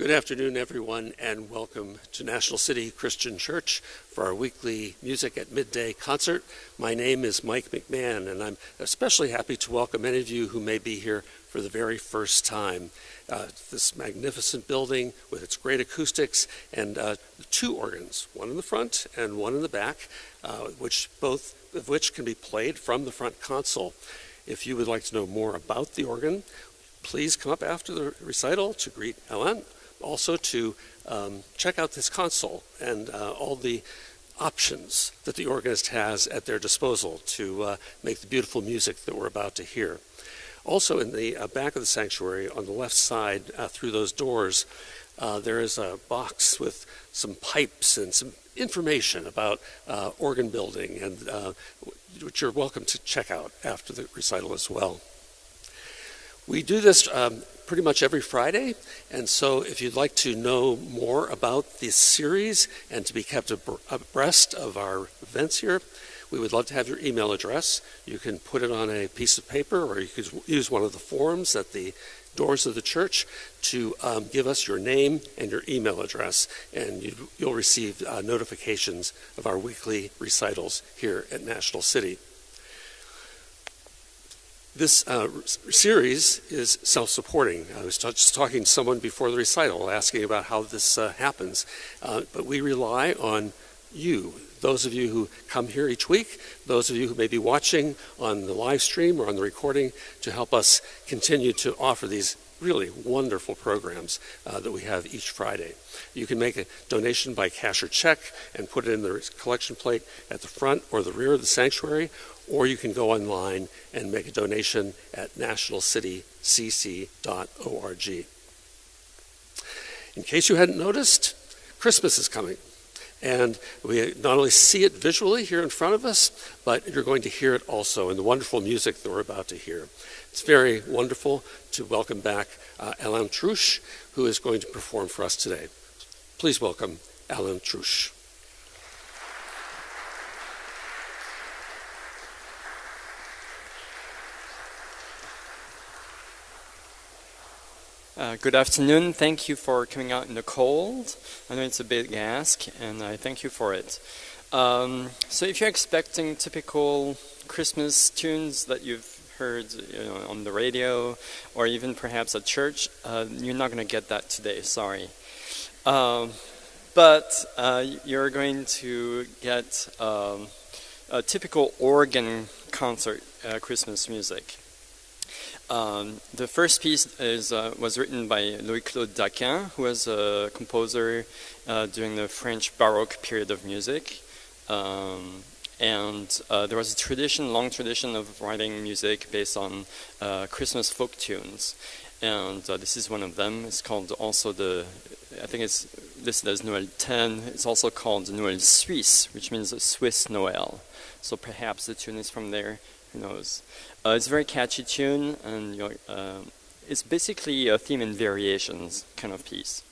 Good afternoon, everyone, and welcome to National City Christian Church for our weekly Music at Midday concert. My name is Mike McMahon, and I'm especially happy to welcome many of you who may be here for the very first time. This magnificent building with its great acoustics and two organs, one in the front and one in the back, both of which can be played from the front console. If you would like to know more about the organ, please come up after the recital to greet Alain. Also to check out this console and all the options that the organist has at their disposal to make the beautiful music that we're about to hear. Also in the back of the sanctuary on the left side through those doors, there is a box with some pipes and some information about organ building, and which you're welcome to check out after the recital as well. We do this pretty much every Friday, and so if you'd like to know more about this series and to be kept abreast of our events here, we would love to have your email address. You can put it on a piece of paper, or you could use one of the forms at the doors of the church to give us your name and your email address, and you'll receive notifications of our weekly recitals here at National City. This series is self-supporting. I was just talking to someone before the recital asking about how this happens, but we rely on you, those of you who come here each week, those of you who may be watching on the live stream or on the recording, to help us continue to offer these really wonderful programs that we have each Friday. You can make a donation by cash or check and put it in the collection plate at the front or the rear of the sanctuary, or you can go online and make a donation at nationalcitycc.org. In case you hadn't noticed, Christmas is coming. And we not only see it visually here in front of us, but you're going to hear it also in the wonderful music that we're about to hear. It's very wonderful to welcome back Alain Truche, who is going to perform for us today. Please welcome Alain Truche. Good afternoon. Thank you for coming out in the cold. I know it's a big ask, and I thank you for it. So if you're expecting typical Christmas tunes that you've heard on the radio, or even perhaps at church, you're not going to get that today, sorry. But you're going to get a typical organ concert Christmas music. The first piece was written by Louis-Claude Daquin, who was a composer during the French Baroque period of music. And there was a long tradition of writing music based on Christmas folk tunes. And this is one of them. It's called also I think it's listed as Noël 10. It's also called Noël Suisse, which means a Swiss Noël. So perhaps the tune is from there. Who knows? It's a very catchy tune, and it's basically a theme and variations kind of piece.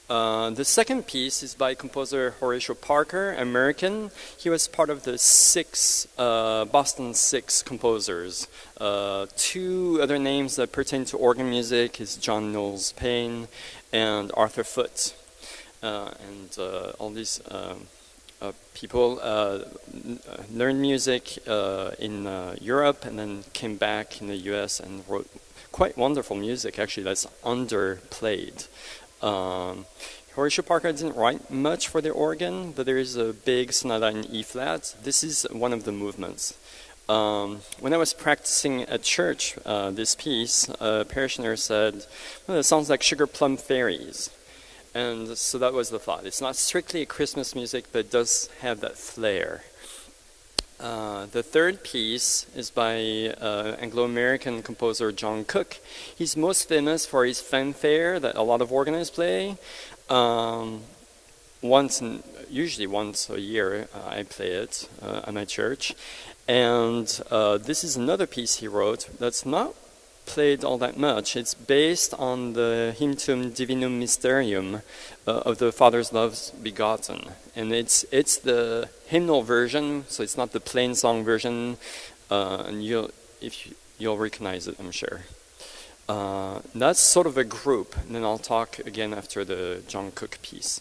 The second piece is by composer Horatio Parker, American. He was part of the Boston Six composers. Two other names that pertain to organ music is John Knowles Paean and Arthur Foote. And all these people learned music in Europe and then came back in the US and wrote quite wonderful music, actually, that's underplayed. Horatio Parker didn't write much for the organ, but there is a big sonata in E-flat. This is one of the movements. When I was practicing at church this piece, a parishioner said, well, it sounds like Sugar Plum Fairies. And so that was the thought. It's not strictly Christmas music, but it does have that flair. The third piece is by Anglo-American composer John Cook. He's most famous for his fanfare that a lot of organists play. Usually once a year, I play it at my church. And this is another piece he wrote that's not played all that much. It's based on the hymn tune Divinum Mysterium of the Father's Love Begotten, and it's the hymnal version, so it's not the plain song version, and you'll recognize it, I'm sure. That's sort of a group, and then I'll talk again after the John Cook piece.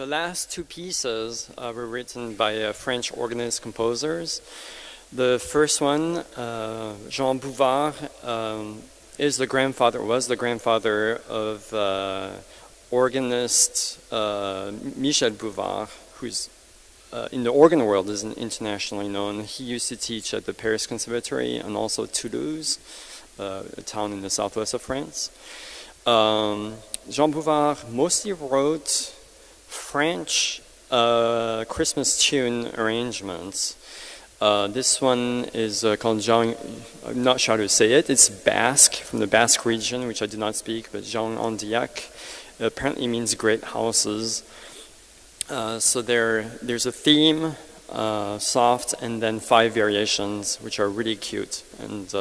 The last two pieces were written by French organist composers. The first one, Jean Bouvrard, was the grandfather of organist Michel Bouvrard, who's in the organ world is internationally known. He used to teach at the Paris Conservatory and also Toulouse, a town in the southwest of France. Jean Bouvrard mostly wrote French Christmas tune arrangements. This one is called Jaon. I'm not sure how to say it. It's Basque, from the Basque region, which I do not speak, but Jaon handiak apparently means great houses. So there's a theme, soft, and then 5 variations, which are really cute and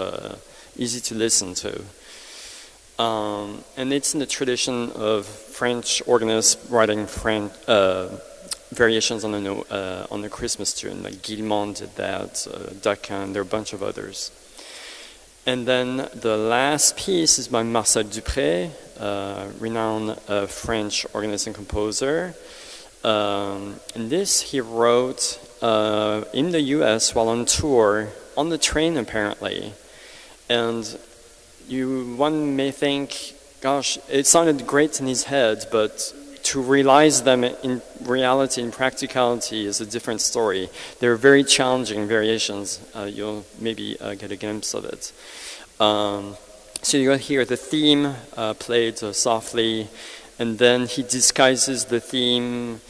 easy to listen to. And it's in the tradition of French organists writing variations on the Christmas tune, like Guillemot did that, Daquin, there are a bunch of others. And then the last piece is by Marcel Dupré, renowned French organist and composer. And this he wrote in the US while on tour, on the train apparently. And one may think, gosh, it sounded great in his head, but to realize them in reality, in practicality, is a different story. They're very challenging variations. You'll maybe get a glimpse of it. So you'll hear the theme played softly, and then he disguises the theme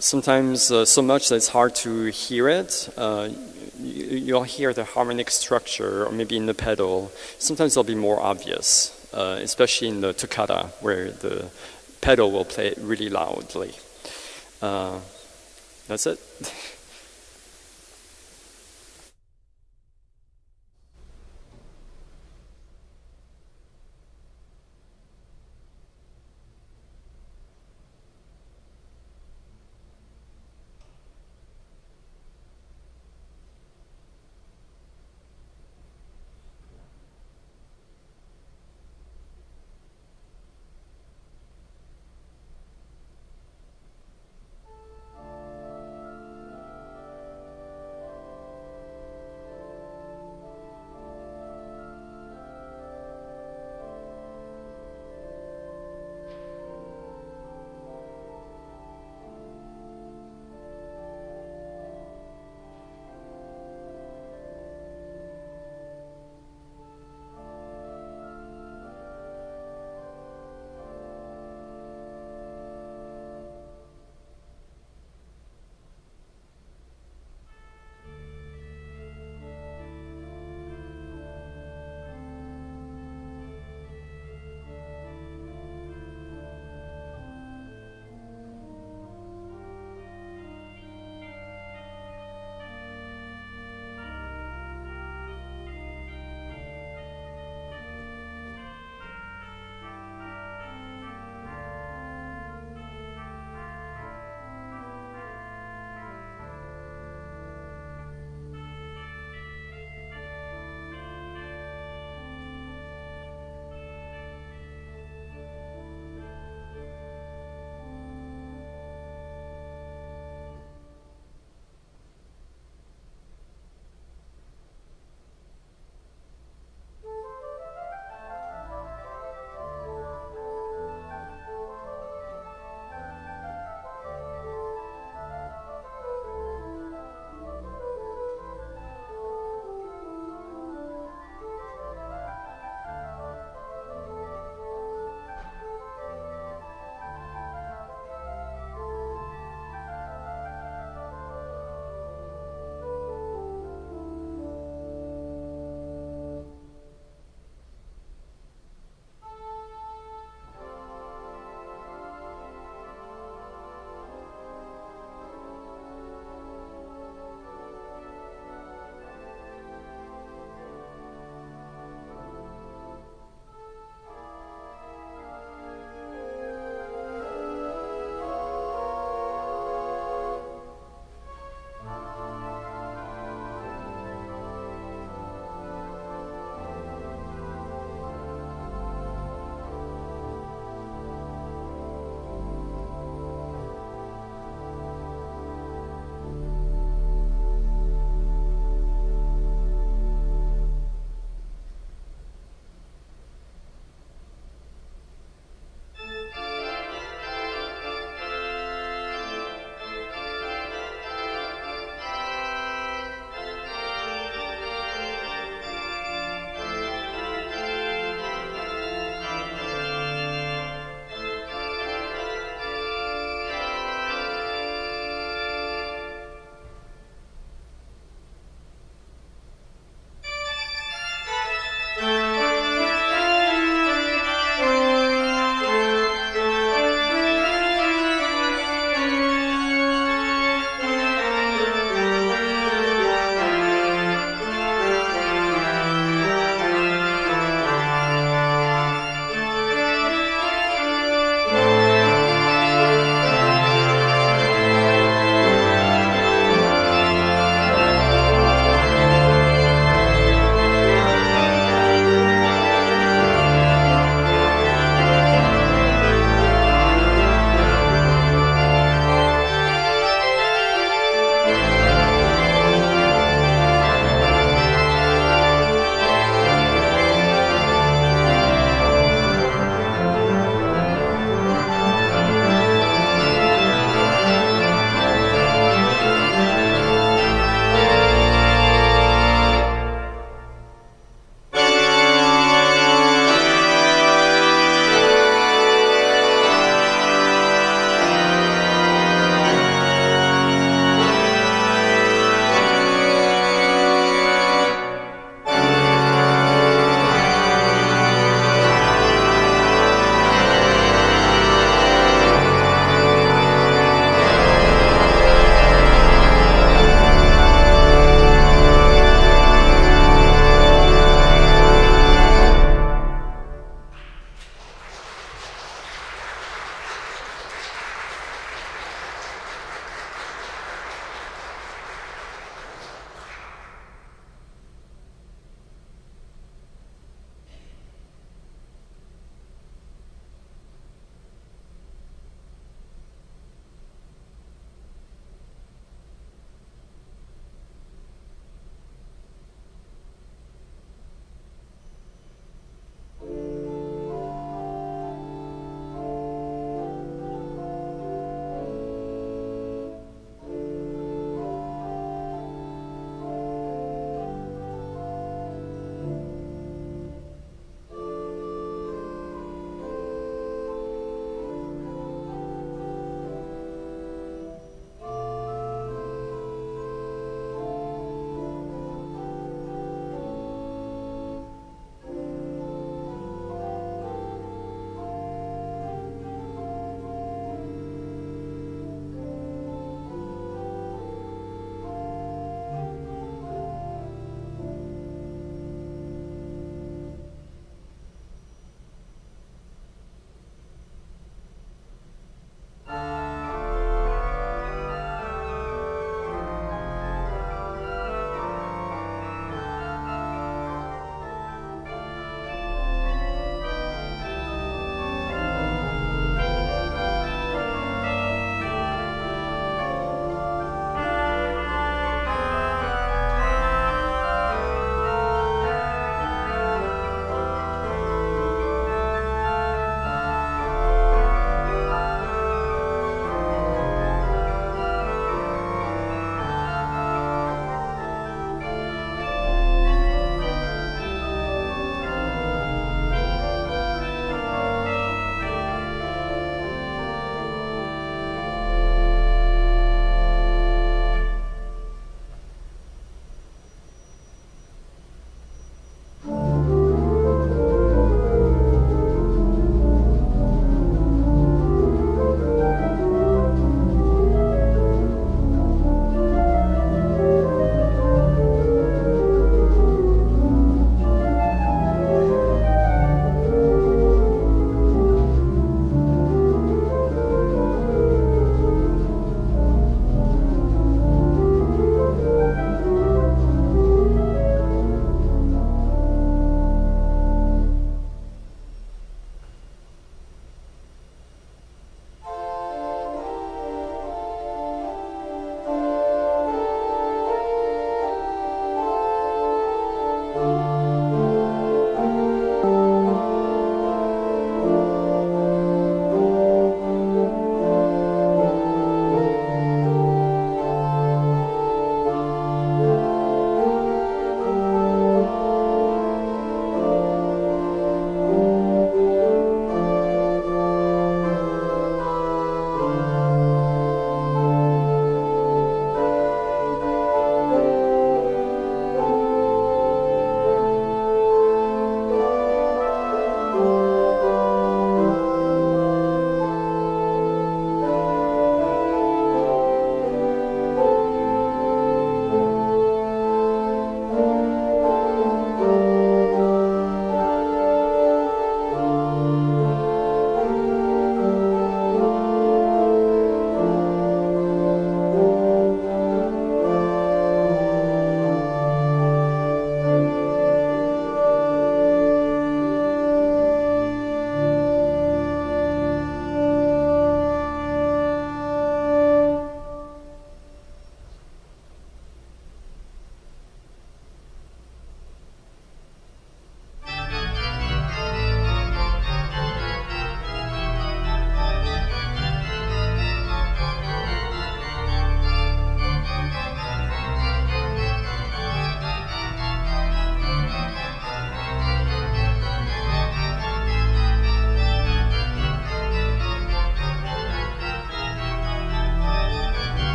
sometimes so much that it's hard to hear it. You'll hear the harmonic structure, or maybe in the pedal. Sometimes it'll be more obvious, especially in the toccata, where the pedal will play really loudly. That's it.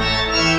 Thank you.